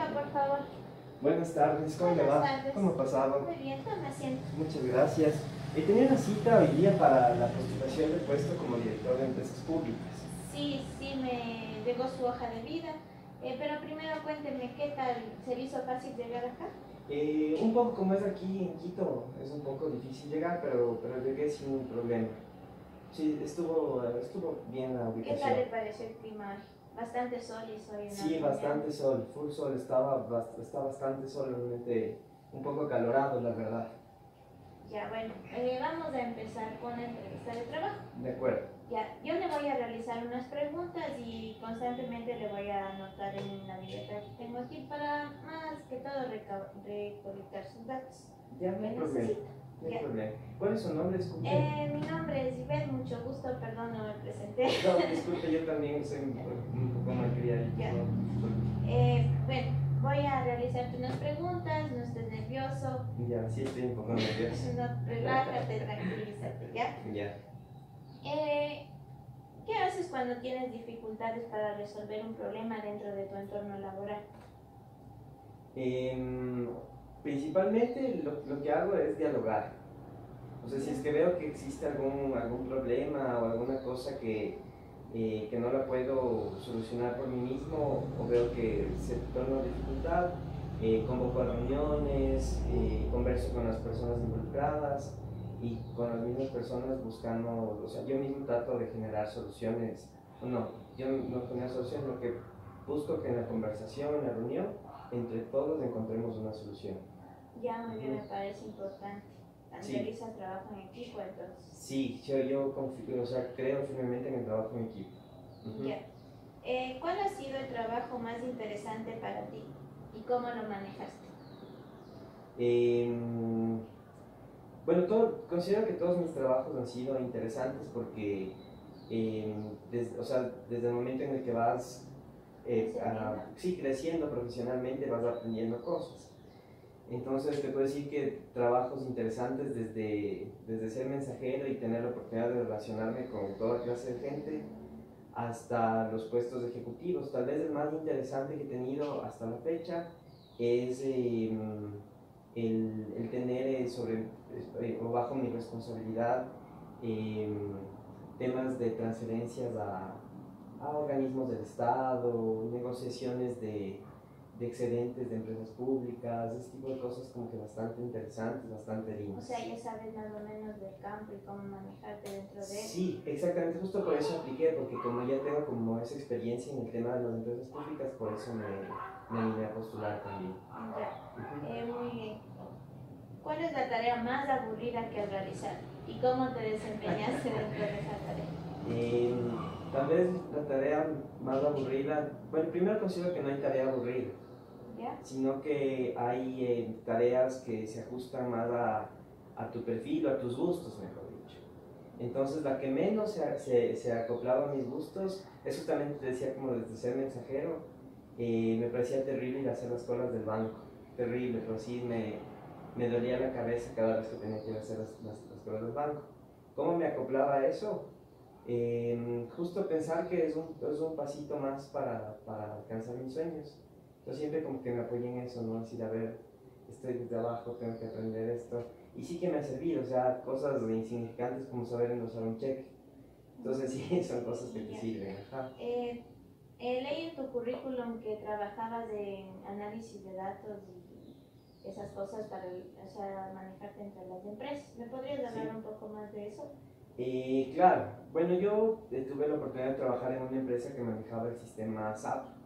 asiento, por favor. Buenas tardes, ¿cómo le va? Buenas tardes. ¿Cómo ha pasado? Muy bien, tome asiento. Muchas gracias. Tenía una cita hoy día para la postulación del puesto como director de empresas públicas. Sí, me llegó su hoja de vida. Pero primero cuénteme, ¿qué tal? ¿Se le hizo fácil llegar acá? Un poco como es aquí en Quito, es un poco difícil llegar, pero llegué sin problema. Sí, estuvo bien la ¿Qué ubicación. tal le pareció el clima hoy? Bastante sol y hoy en la Sí, mañana. bastante sol, full sol, está bastante sol, realmente un poco acalorado, la verdad. Ya, bueno, vamos a empezar con la entrevista de trabajo. De acuerdo. Ya, yo le voy a realizar unas preguntas y constantemente le voy a anotar en la libreta que tengo aquí para más que todo recolectar sus datos. Ya, no hay problema. Necesita. No hay Ya. problema. ¿Cuál es su nombre? Disculpe. Mi nombre es Ivette, mucho gusto, perdón, no me presenté. No, disculpe, yo también soy un poco malcriado. Ya. ¿No? Bueno, voy a realizarte unas preguntas, no estés nervioso. Ya, sí estoy un poco nervioso. No, relájate, tranquilízate, ¿ya? Ya. ¿Qué haces cuando tienes dificultades para resolver un problema dentro de tu entorno laboral? Principalmente lo que hago es dialogar. O sea, si es que veo que existe algún problema o alguna cosa que no la puedo solucionar por mí mismo o veo que se torna dificultad, convoco a reuniones, converso con las personas involucradas y con las mismas personas buscando, o sea, yo mismo trato de generar soluciones, no, yo no genero soluciones, lo que busco que en la conversación, en la reunión, entre todos encontremos una solución. Ya, muy bien, me parece importante. Realiza trabajo en equipo, entonces. Sí, yo confío, o sea, creo firmemente en el trabajo en equipo. Ya. ¿Cuál ha sido el trabajo más interesante para ti y cómo lo manejaste? Bueno, considero que todos mis trabajos han sido interesantes porque desde el momento en el que vas creciendo profesionalmente vas aprendiendo cosas. Entonces te puedo decir que trabajos interesantes desde ser mensajero y tener la oportunidad de relacionarme con toda clase de gente hasta los puestos ejecutivos. Tal vez el más interesante que he tenido hasta la fecha es el tener o bajo mi responsabilidad temas de transferencias a organismos del Estado, negociaciones de excedentes de empresas públicas, ese tipo de cosas como que bastante interesantes, bastante lindas. O sea, ya sabes más o menos del campo y cómo manejarte dentro de él. Sí, exactamente, justo por eso apliqué, porque como ya tengo como esa experiencia en el tema de las empresas públicas, por eso me animé a postular también. Ya, muy bien. ¿Cuál es la tarea más aburrida que has realizado y cómo te desempeñaste dentro de esa tarea? Tal vez la tarea más aburrida, bueno, primero considero que no hay tarea aburrida, ¿Ya? sino que hay tareas que se ajustan más a tu perfil o a tus gustos, mejor dicho. Entonces, la que menos se acoplaba a mis gustos es justamente, te decía, como desde ser mensajero, me parecía terrible ir a hacer las colas del banco, terrible, pero sí me dolía la cabeza cada vez que tenía que ir a hacer las colas del banco. ¿Cómo me acoplaba a eso? Justo pensar que es un pasito más para alcanzar mis sueños. Yo siempre como que me apoyé en eso, ¿no? Decir, a ver, estoy desde abajo, tengo que aprender esto. Y sí que me ha servido, o sea, cosas insignificantes como saber endosar un cheque. Entonces sí, son cosas que te sirven. Ajá. Leí en tu currículum que trabajabas en análisis de datos y esas cosas para manejarte entre las empresas. ¿Me podrías hablar un poco más de eso? Claro, bueno, yo tuve la oportunidad de trabajar en una empresa que manejaba el sistema SAP.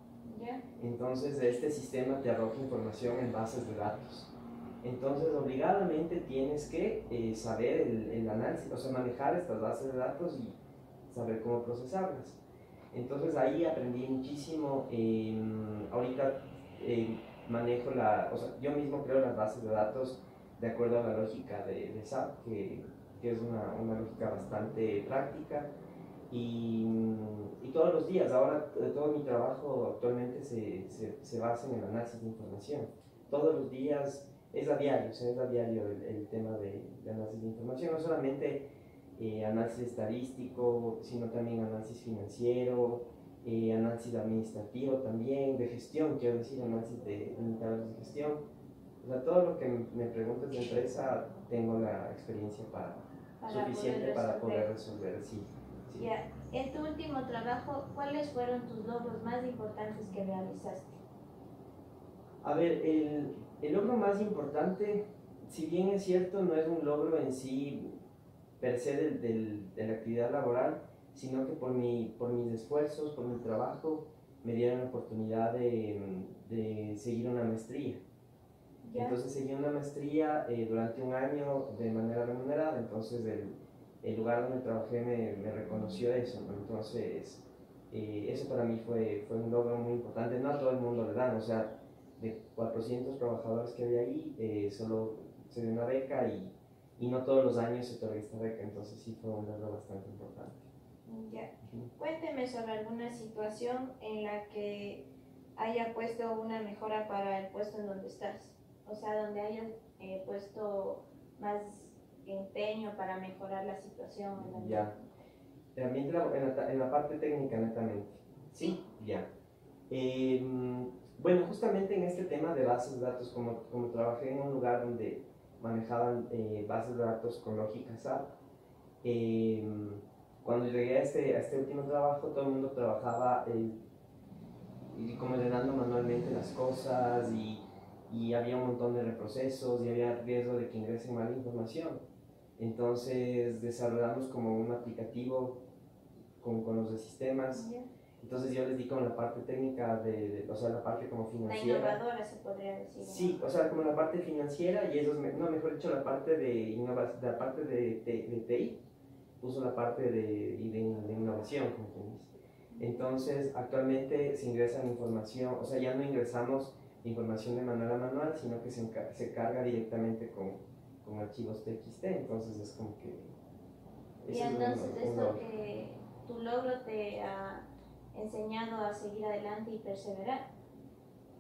¿Ya? Entonces este sistema te arroja información en bases de datos. Entonces obligadamente tienes que saber el análisis, o sea, manejar estas bases de datos y saber cómo procesarlas. Entonces ahí aprendí muchísimo. Ahorita manejo o sea, yo mismo creo las bases de datos de acuerdo a la lógica de SAP, que es una lógica bastante práctica. Y todos los días, ahora todo mi trabajo actualmente se basa en el análisis de información. Todos los días es a diario, o sea, es a diario el tema de análisis de información, no solamente análisis estadístico, sino también análisis financiero, análisis administrativo también, de gestión, quiero decir, análisis de indicadores de gestión. O sea, todo lo que me preguntes de empresa, tengo la experiencia suficiente para poder resolver, sí. Sí. Ya. En tu último trabajo, ¿cuáles fueron tus logros más importantes que realizaste? A ver, el logro más importante, si bien es cierto, no es un logro en sí per se de la actividad laboral, sino que por mis esfuerzos, por mi trabajo, me dieron la oportunidad de seguir una maestría. ¿Ya? Entonces seguí una maestría durante un año de manera remunerada, entonces el lugar donde trabajé me reconoció eso, ¿no? Entonces eso para mí fue un logro muy importante. No a todo el mundo le dan, o sea, de 400 trabajadores que había ahí, solo se dio una beca y no todos los años se otorga esta beca, entonces sí fue un logro bastante importante. Ya. Cuénteme sobre alguna situación en la que haya puesto una mejora para el puesto en donde estás, o sea, donde hayas puesto más empeño para mejorar la situación. Ya. También en la parte técnica, netamente. Sí, ya. Bueno, justamente en este tema de bases de datos, como trabajé en un lugar donde manejaban bases de datos con lógica SAP, cuando llegué a este último trabajo, todo el mundo trabajaba como ordenando manualmente las cosas y había un montón de reprocesos y había riesgo de que ingresen mala información. Entonces desarrollamos como un aplicativo con los de sistemas. Yeah. Entonces yo les di como la parte técnica, o sea, la parte como financiera. La innovadora se podría decir. Sí, o sea, como la parte financiera y ellos, mejor dicho, la parte de la parte de TI, puso la parte de innovación, como quien dice. Entonces, actualmente se ingresa información, o sea, ya no ingresamos información de manera manual, sino que se carga directamente con archivos TXT, entonces es como que... Y entonces esto que tu logro te ha enseñado a seguir adelante y perseverar.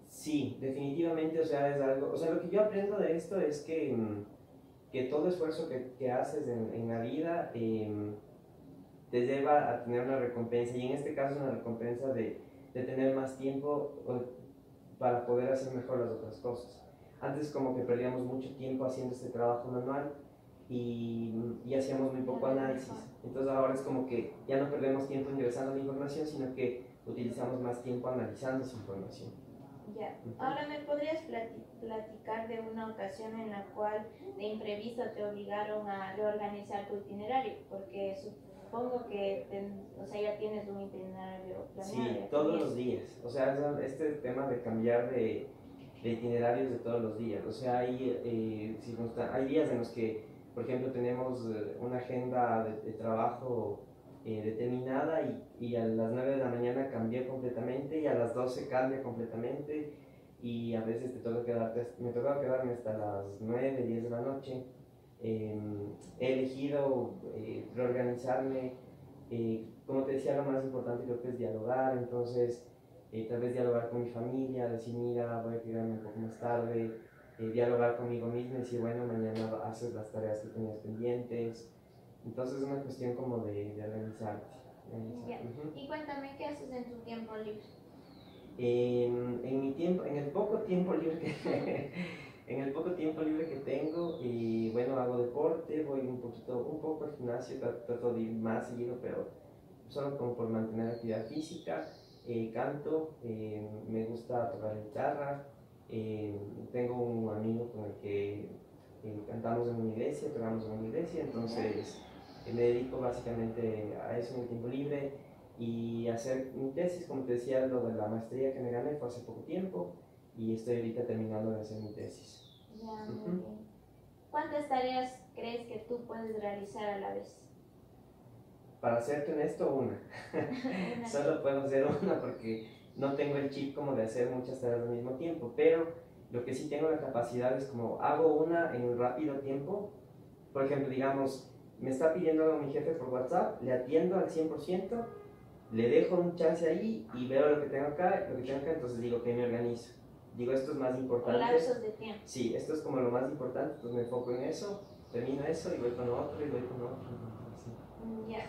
Sí, definitivamente, o sea, es algo, o sea, lo que yo aprendo de esto es que todo esfuerzo que haces en la vida te lleva a tener una recompensa, y en este caso una recompensa de tener más tiempo para poder hacer mejor las otras cosas. Antes como que perdíamos mucho tiempo haciendo este trabajo manual y hacíamos muy poco análisis. Entonces ahora es como que ya no perdemos tiempo ingresando la información, sino que utilizamos más tiempo analizando esa información. Ya. Ahora, ¿me podrías platicar de una ocasión en la cual de imprevisto te obligaron a reorganizar tu itinerario? Porque supongo que o sea, ya tienes un itinerario planeado. Sí, todos los días. O sea, este tema de cambiar de itinerarios de todos los días. O sea, hay días en los que, por ejemplo, tenemos una agenda de trabajo determinada y a las 9 de la mañana cambia completamente y a las 12 cambia completamente y a veces me toca quedarme hasta las 9, 10 de la noche. He elegido reorganizarme. Como te decía, lo más importante creo que es dialogar, entonces tal vez dialogar con mi familia, decir mira, voy a quedarme un poco más tarde, dialogar conmigo mismo y decir bueno, mañana haces las tareas que tenías pendientes. Entonces es una cuestión como de organizarte. Yeah. Y cuéntame, ¿qué haces en tu tiempo libre? En el poco tiempo libre que tengo, bueno, hago deporte, voy un poco al gimnasio, trato de ir más seguido, pero solo como por mantener actividad física. Canto, me gusta tocar la guitarra, tengo un amigo con el que cantamos en una iglesia, tocamos en una iglesia, entonces me dedico básicamente a eso en el tiempo libre y hacer mi tesis, como te decía, lo de la maestría que me gané fue hace poco tiempo y estoy ahorita terminando de hacer mi tesis. Ya, muy bien. ¿Cuántas tareas crees que tú puedes realizar a la vez? Para serte honesto, una. Solo puedo hacer una porque no tengo el chip como de hacer muchas tareas al mismo tiempo, pero lo que sí tengo la capacidad es como hago una en un rápido tiempo. Por ejemplo, digamos, me está pidiendo algo mi jefe por WhatsApp, le atiendo al 100%, le dejo un chance ahí y veo lo que tengo acá, entonces digo que me organizo. Digo, esto es más importante. Con lapsos de tiempo. Sí, esto es como lo más importante, entonces me enfoco en eso, termino eso y voy con otro y voy con otro. Ya.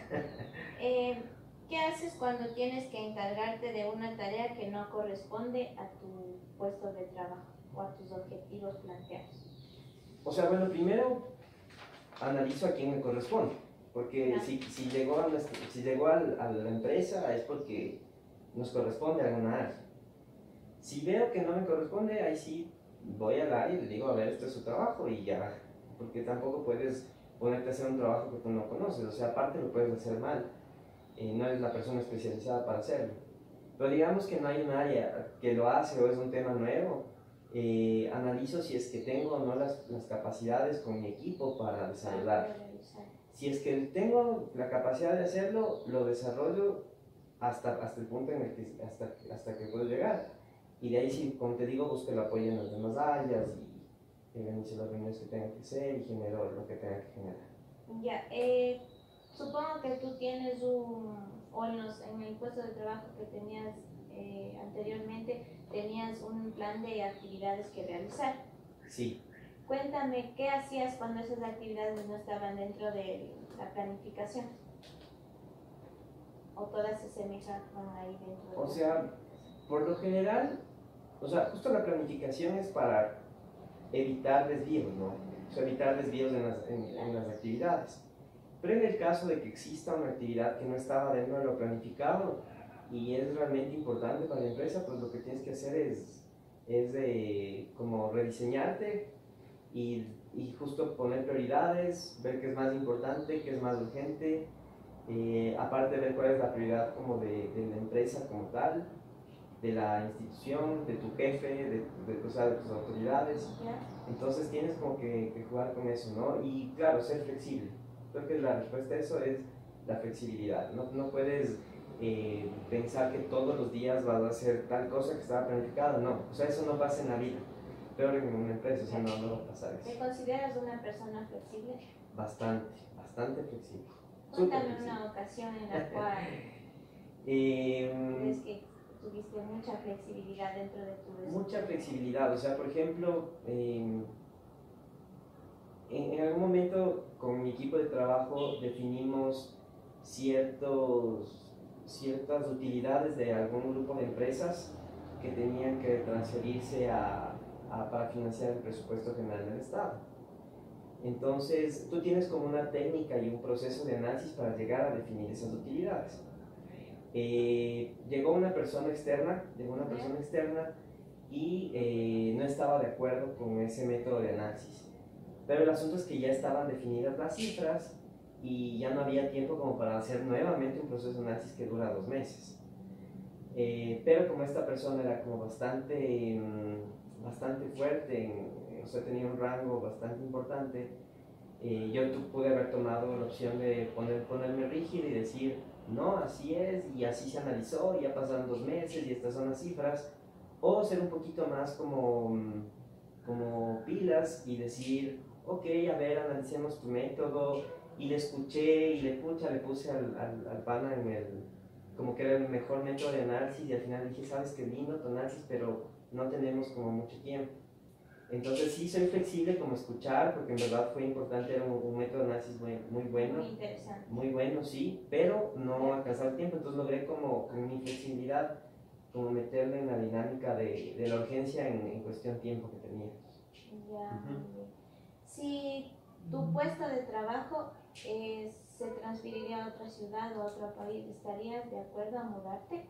¿qué haces cuando tienes que encargarte de una tarea que no corresponde a tu puesto de trabajo o a tus objetivos planteados? O sea, bueno, primero analizo a quién me corresponde, porque Claro. si llegó, si llegó a la empresa es porque nos corresponde a alguna área. Si veo que no me corresponde, ahí sí voy al área y le digo, a ver, este es su trabajo y ya, porque tampoco puedes ponerte a hacer un trabajo que tú no conoces, o sea, aparte lo puedes hacer mal, no eres la persona especializada para hacerlo. Pero digamos que no hay un área que lo hace o es un tema nuevo, analizo si es que tengo o no las capacidades con mi equipo para desarrollar. Si es que tengo la capacidad de hacerlo, lo desarrollo hasta el punto en el que hasta que puedo llegar. Y de ahí, sí, como te digo, busco el apoyo en las demás áreas y organizo las reuniones que tengan que hacer y genero lo que tenga que generar. Ya, supongo que tú tienes o en el puesto de trabajo que tenías anteriormente, tenías un plan de actividades que realizar. Sí. Cuéntame, ¿qué hacías cuando esas actividades no estaban dentro de la planificación? ¿O todas se semejan ahí dentro? O sea, por lo general, o sea, justo la planificación es para evitar desvíos, ¿no? O sea, evitar desvíos en las actividades. Pero en el caso de que exista una actividad que no estaba dentro de lo planificado y es realmente importante para la empresa, pues lo que tienes que hacer es como rediseñarte y justo poner prioridades, ver qué es más importante, qué es más urgente, aparte de ver cuál es la prioridad como de la empresa como tal, de la institución, de tu jefe, o sea, de tus autoridades. Entonces tienes como que jugar con eso, ¿no? Y claro, ser flexible. Creo que la respuesta a eso es la flexibilidad. No puedes pensar que todos los días vas a hacer tal cosa que estaba planificada, no. O sea, eso no pasa en la vida. Peor en una empresa, o sea, no va a pasar eso. ¿Te consideras una persona flexible? Bastante flexible. Cuéntame una ocasión en la cual crees que tuviste mucha flexibilidad dentro de tu desempeño. Mucha flexibilidad, o sea, por ejemplo, en algún momento con mi equipo de trabajo definimos ciertas utilidades de algún grupo de empresas que tenían que transferirse para financiar el presupuesto general del Estado. Entonces, tú tienes como una técnica y un proceso de análisis para llegar a definir esas utilidades. Llegó una persona externa y no estaba de acuerdo con ese método de análisis. Pero el asunto es que ya estaban definidas las cifras y ya no había tiempo como para hacer nuevamente un proceso de análisis que dura 2 meses. Pero como esta persona era como bastante fuerte, o sea, tenía un rango bastante importante, yo pude haber tomado la opción de ponerme rígido y decir, no, así es, y así se analizó, ya pasaron 2 meses y estas son las cifras, o ser un poquito más como pilas y decir, ok, a ver, analicemos tu método, y le escuché y le puse al pana como que era el mejor método de análisis, y al final dije, sabes qué lindo tu análisis, pero no tenemos como mucho tiempo. Entonces sí soy flexible como escuchar, porque en verdad fue importante, era un método de análisis muy bueno. Muy interesante. Muy bueno, sí, pero no alcanzaba el tiempo, entonces logré como con mi flexibilidad, como meterle en la dinámica de la urgencia en cuestión tiempo que tenía. Ya. Si tu puesto de trabajo se transferiría a otra ciudad o a otro país, ¿estarías de acuerdo a mudarte?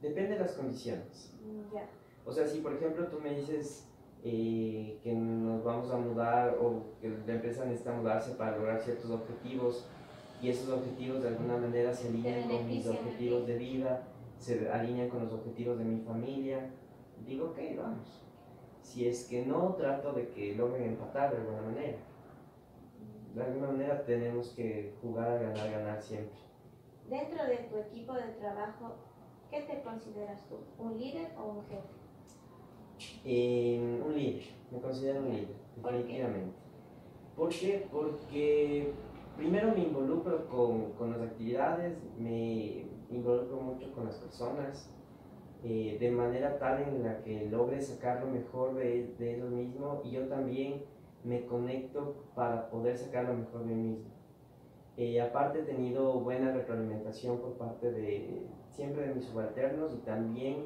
Depende de las condiciones. Ya. O sea, si por ejemplo tú me dices que nos vamos a mudar o que la empresa necesita mudarse para lograr ciertos objetivos y esos objetivos de alguna manera se alinean con mis objetivos de vida, se alinean con los objetivos de mi familia, digo, ok, vamos. Si es que no, trato de que logren empatar de alguna manera. De alguna manera tenemos que jugar a ganar siempre. Dentro de tu equipo de trabajo, ¿qué te consideras tú? ¿Un líder o un jefe? Un líder, me considero un líder, definitivamente. ¿Por qué? Porque primero me involucro con las actividades, me involucro mucho con las personas, de manera tal en la que logre sacar lo mejor de ellos mismos, y yo también me conecto para poder sacar lo mejor de mí mismo. Aparte he tenido buena retroalimentación por parte de siempre de mis subalternos y también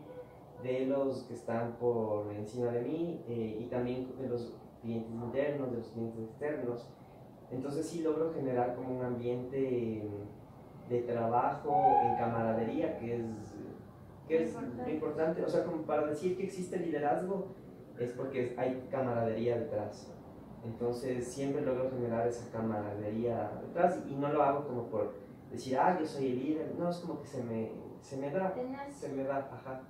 de los que están por encima de mí y también de los clientes internos, de los clientes externos. Entonces sí logro generar como un ambiente de trabajo en camaradería que es importante. O sea, como para decir que existe liderazgo es porque hay camaradería detrás. Entonces siempre logro generar esa camaradería detrás y no lo hago como por decir, ah, yo soy el líder. No, es como que se me da, ajá.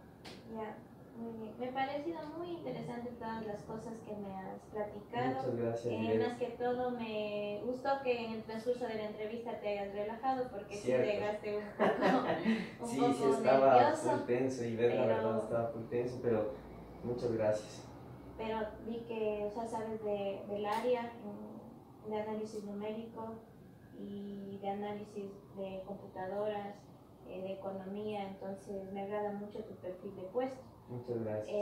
Ya, muy bien. Me ha parecido muy interesante todas las cosas que me has platicado. Muchas gracias. Más que todo me gustó que en el transcurso de la entrevista te hayas relajado porque sí llegaste un poco, sí, poco sí estaba nervioso. Full tenso y ver la verdad estaba full tenso, pero muchas gracias. Pero vi que, o sea, sabes del área de análisis numérico y de análisis de computadoras, de economía, entonces me agrada mucho tu perfil de puesto. Muchas gracias.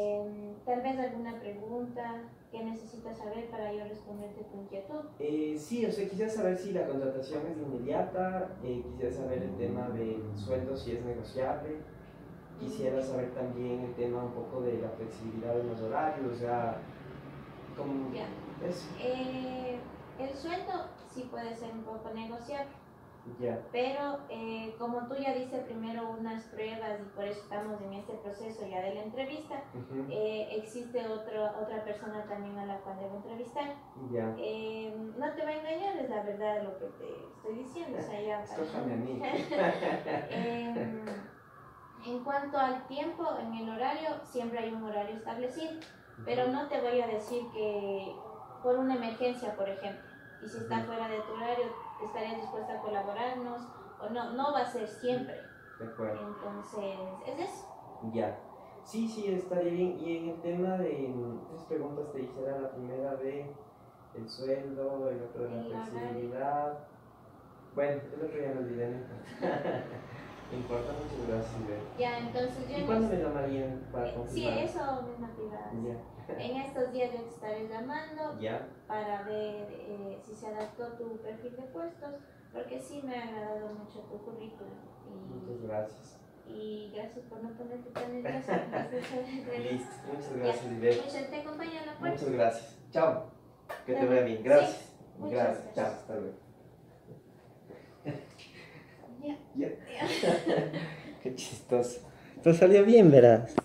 Tal vez alguna pregunta que necesitas saber para yo responderte tu inquietud. Sí, o sea, quisiera saber si la contratación es inmediata, quisiera saber el tema del sueldo, si es negociable, quisiera saber también el tema un poco de la flexibilidad en los horarios, o sea, ¿cómo es? El sueldo sí puede ser un poco negociable. Ya. Pero como tú ya diste primero unas pruebas y por eso estamos en este proceso ya de la entrevista, existe otra persona también a la cual debo entrevistar. Ya. No te va a engañar, es la verdad lo que te estoy diciendo. O sea, ya escójame a mí. En cuanto al tiempo, en el horario, siempre hay un horario establecido, pero no te voy a decir que por una emergencia, por ejemplo, y si está fuera de tu horario, ¿estarías dispuesta a colaborarnos? O no, no va a ser siempre. De acuerdo. Entonces, ¿es eso? Ya. Sí, estaría bien. Y en el tema de tres preguntas te hice, era la primera de el sueldo, el otro de la flexibilidad. Bueno, el otro ya me olvidé, no importa. No importa, muchas gracias. Ya, entonces yo... ¿Y cuándo me llamarían para confirmar? Sí, eso mismo te iba a decir. En estos días yo te estaré llamando para ver si se adaptó tu perfil de puestos, porque sí me ha agradado mucho tu currículum. Muchas gracias. Y gracias por no ponerte tan nervioso. Listo, muchas gracias, Ivette. Te acompaño a la puerta. Muchas gracias. Chao. Que te vaya bien. Gracias. Sí, gracias. Chao, hasta luego. Ya. Qué chistoso. Esto salió bien, verás.